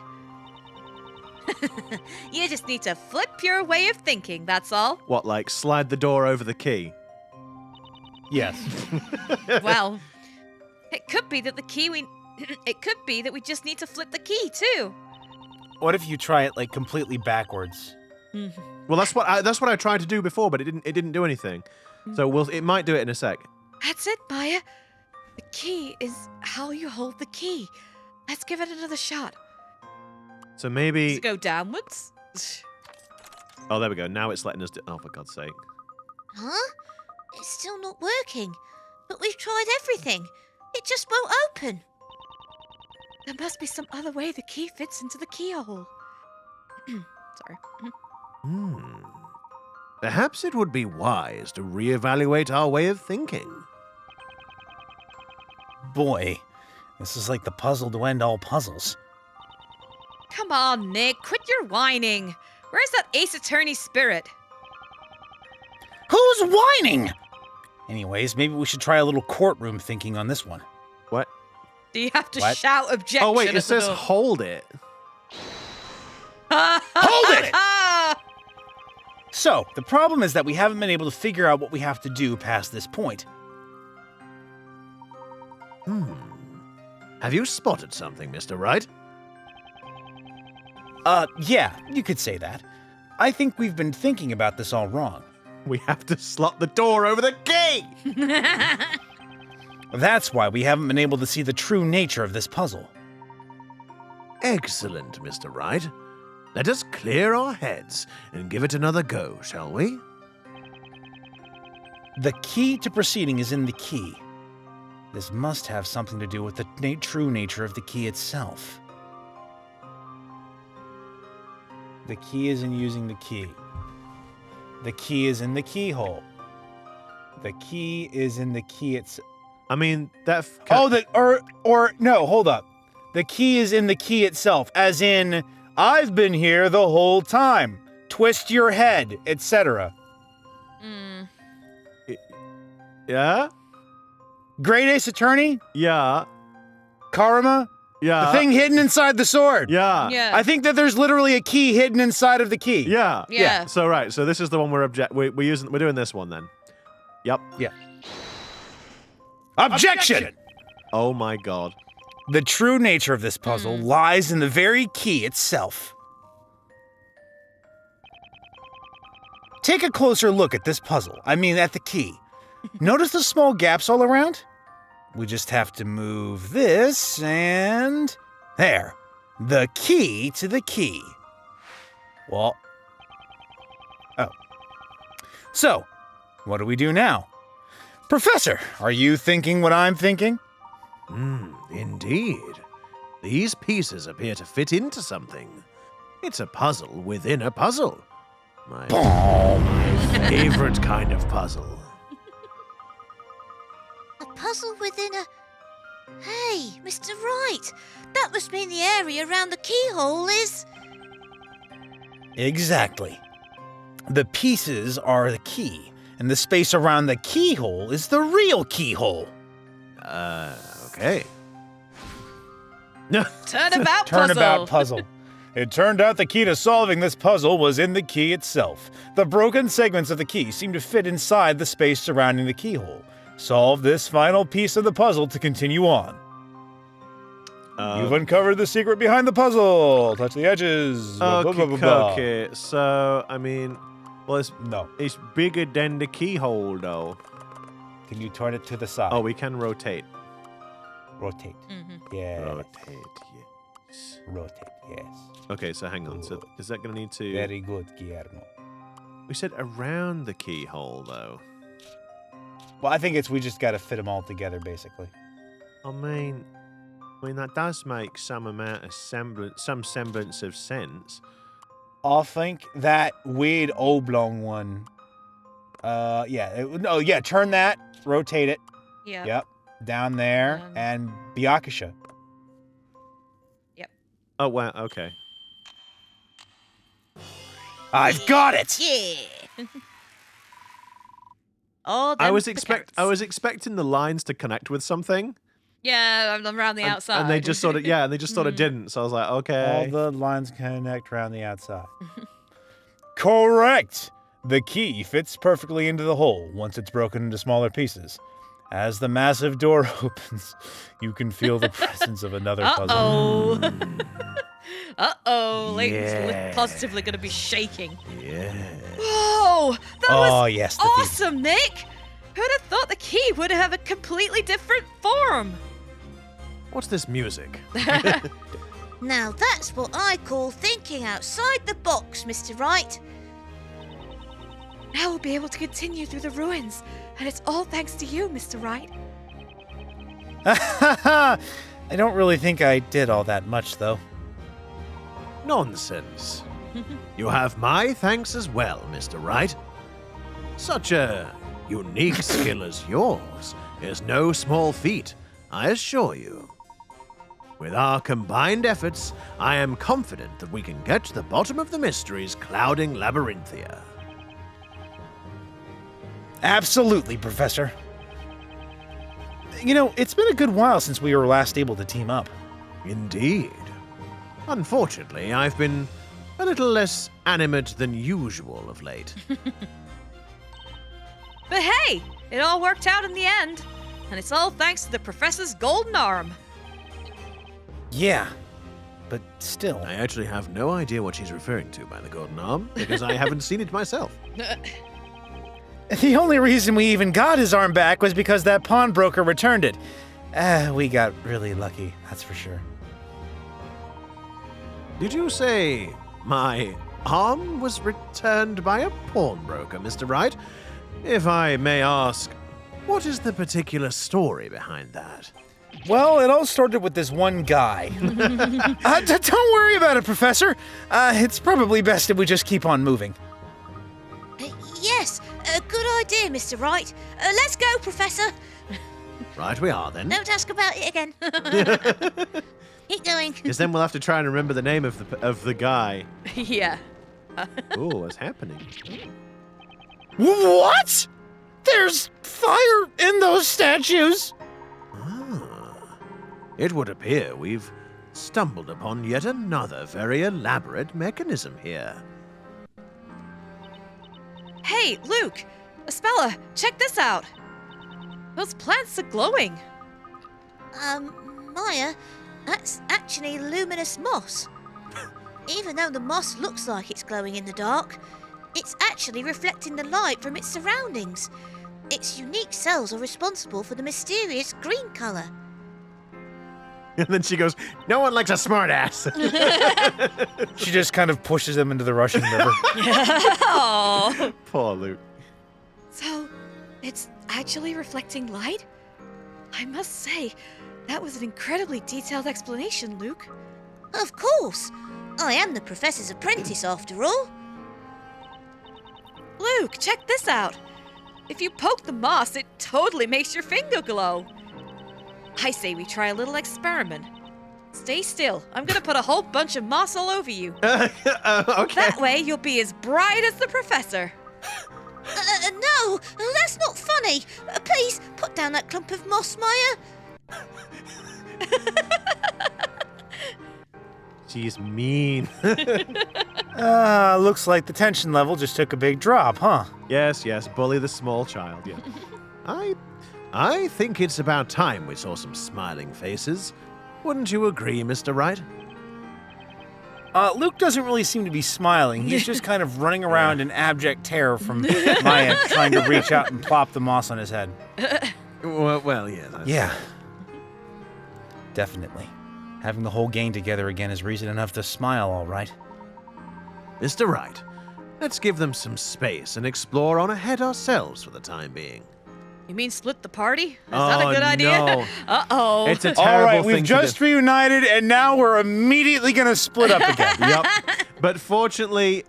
You just need to flip your way of thinking, that's all. What, like slide the door over the key? Yes. Well, it could be that it could be that we just need to flip the key too. What if you try it, like, completely backwards? Well, that's what I tried to do before, but it didn't do anything. So it might do it in a sec. That's it, Maya. The key is how you hold the key. Let's give it another shot. So maybe. Let's go downwards. Oh, there we go. Now it's letting us do. Oh, for God's sake. Huh? It's still not working. But we've tried everything. It just won't open. There must be some other way the key fits into the keyhole. Sorry. Perhaps it would be wise to reevaluate our way of thinking. Boy, this is like the puzzle to end all puzzles. Come on, Nick. Quit your whining. Where's that Ace Attorney spirit? Who's whining? Anyways, maybe we should try a little courtroom thinking on this one. What? Do you have to What? shout objection? Oh wait, at it the says door? hold it. Hold it! So, the problem is that we haven't been able to figure out what we have to do past this point. Have you spotted something, Mr. Wright? Yeah, you could say that. I think we've been thinking about this all wrong. We have to slot the door over the key. That's why we haven't been able to see the true nature of this puzzle. Excellent, Mr. Wright. Let us clear our heads and give it another go, shall we? The key to proceeding is in the key. This must have something to do with the true nature of the key itself. The key is in using the key. The key is in the keyhole. The key is in the key itself. I mean, that. No, hold up. The key is in the key itself, as in, I've been here the whole time. Twist your head, etc. Yeah? Great Ace Attorney? Yeah. Karma? Yeah. The thing hidden inside the sword? Yeah. Yeah. I think that there's literally a key hidden inside of the key. Yeah. Yeah. So right. So this is the one we're doing this one then. Yep. Yeah. Objection! Oh my God. The true nature of this puzzle lies in the very key itself. Take a closer look at this puzzle. I mean, at the key. Notice the small gaps all around? We just have to move this and... There. The key to the key. Well... Oh. So, what do we do now? Professor, are you thinking what I'm thinking? Indeed. These pieces appear to fit into something. It's a puzzle within a puzzle. My favorite kind of puzzle. A puzzle within a... Hey, Mr. Wright, that must mean the area around the keyhole is... Exactly. The pieces are the key, and the space around the keyhole is the real keyhole. Okay. Turnabout puzzle. Turnabout puzzle. It turned out the key to solving this puzzle was in the key itself. The broken segments of the key seem to fit inside the space surrounding the keyhole. Solve this final piece of the puzzle to continue on. You've uncovered the secret behind the puzzle. Touch the edges. Blah, blah, blah, blah, blah. Okay. So I mean, well, it's bigger than the keyhole though. Can you turn it to the side? Oh, we can rotate. Rotate. Yes. Rotate. Yes. Rotate. Yes. Okay. So hang on. So is that gonna need to? Very good, Guillermo. We said around the keyhole though. Well, I think we just got to fit them all together, basically. I mean, that does make some semblance of sense. I think that weird oblong one. Turn that, rotate it. Yeah. Yep. Down there, and Byakusha. Oh wow. Okay. I've got it. Yeah. Oh, I was expecting the lines to connect with something. Yeah, I'm around the outside. And they just sort of didn't. So I was like, okay. All the lines connect around the outside. Correct. The key fits perfectly into the hole once it's broken into smaller pieces. As the massive door opens, you can feel the presence of another puzzle. Uh-oh. Uh-oh, Layton's Yeah. positively going to be shaking. Yeah. Whoa! That Oh, was yes, the thief. awesome, Nick! Who'd have thought the key would have a completely different form? What's this music? Now that's what I call thinking outside the box, Mr. Wright. Now we'll be able to continue through the ruins, and it's all thanks to you, Mr. Wright. I don't really think I did all that much, though. Nonsense. You have my thanks as well, Mr. Wright. Such a unique skill as yours is no small feat, I assure you. With our combined efforts, I am confident that we can get to the bottom of the mysteries clouding Labyrinthia. Absolutely, Professor. You know, it's been a good while since we were last able to team up. Indeed. Unfortunately, I've been a little less animate than usual of late. But hey, it all worked out in the end, and it's all thanks to the Professor's golden arm. Yeah, but still. I actually have no idea what she's referring to by the golden arm, because I haven't seen it myself. The only reason we even got his arm back was because that pawnbroker returned it. We got really lucky, that's for sure. Did you say my arm was returned by a pawnbroker, Mr. Wright? If I may ask, what is the particular story behind that? Well, it all started with this one guy. Don't worry about it, Professor. It's probably best if we just keep on moving. Yes, a good idea, Mr. Wright. Let's go, Professor. Right we are, then. Don't ask about it again. Keep going. Because then we'll have to try and remember the name of the guy. Yeah. Ooh, what's happening? What? There's fire in those statues? It would appear we've stumbled upon yet another very elaborate mechanism here. Hey, Luke! Espella, check this out! Those plants are glowing. Maya, that's actually luminous moss. Even though the moss looks like it's glowing in the dark, it's actually reflecting the light from its surroundings. Its unique cells are responsible for the mysterious green color. And then she goes, "No one likes a smartass." She just kind of pushes them into the rushing river. Oh. Poor Luke. So, it's actually reflecting light? I must say, that was an incredibly detailed explanation, Luke. Of course. I am the Professor's apprentice, after all. Luke, check this out. If you poke the moss, it totally makes your finger glow. I say we try a little experiment. Stay still. I'm gonna put a whole bunch of moss all over you. Okay. That way you'll be as bright as the Professor. No, that's not funny. Please, put down that clump of moss, Maya. She's mean. Looks like the tension level just took a big drop, huh? Yes, bully the small child. Yeah. I think it's about time we saw some smiling faces. Wouldn't you agree, Mr. Wright? Luke doesn't really seem to be smiling. He's just kind of running around in abject terror from Maya trying to reach out and plop the moss on his head. Well, yeah. Yeah. Definitely. Having the whole gang together again is reason enough to smile, all right. Mr. Wright, let's give them some space and explore on ahead ourselves for the time being. You mean split the party? Is that a good no. idea? Uh-oh. It's a All terrible right, thing we've to just do. reunited, and now we're immediately going to split up again. Yep. But fortunately,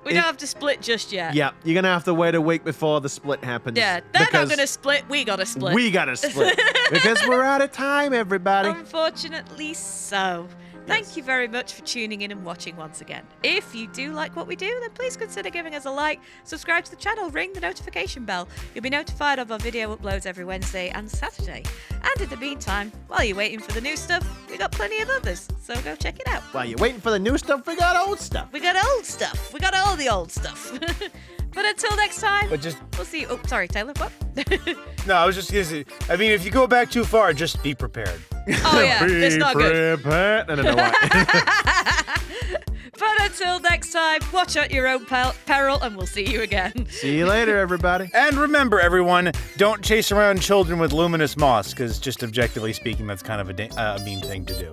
We don't have to split just yet. yeah, you're gonna have to wait a week before the split happens. Yeah, they're not because gonna split, we gotta split. We gotta split because we're out of time, everybody. Unfortunately so. Thank you very much for tuning in and watching once again. If you do like what we do, then please consider giving us a like, subscribe to the channel, ring the notification bell. You'll be notified of our video uploads every Wednesday and Saturday. And in the meantime, while you're waiting for the new stuff, we got plenty of others, so go check it out. While you're waiting for the new stuff, we got old stuff. We got old stuff. We got all the old stuff. But until next time, But just, we'll see you. Oh, sorry, Taylor, what? no, I was just going to say, I mean, if you go back too far, just be prepared. Oh, yeah, it's not good. Prepared. No, why? Until next time, watch at your own peril, and we'll see you again. See you later, everybody. And remember, everyone, don't chase around children with luminous moss, because just objectively speaking, that's kind of a mean thing to do.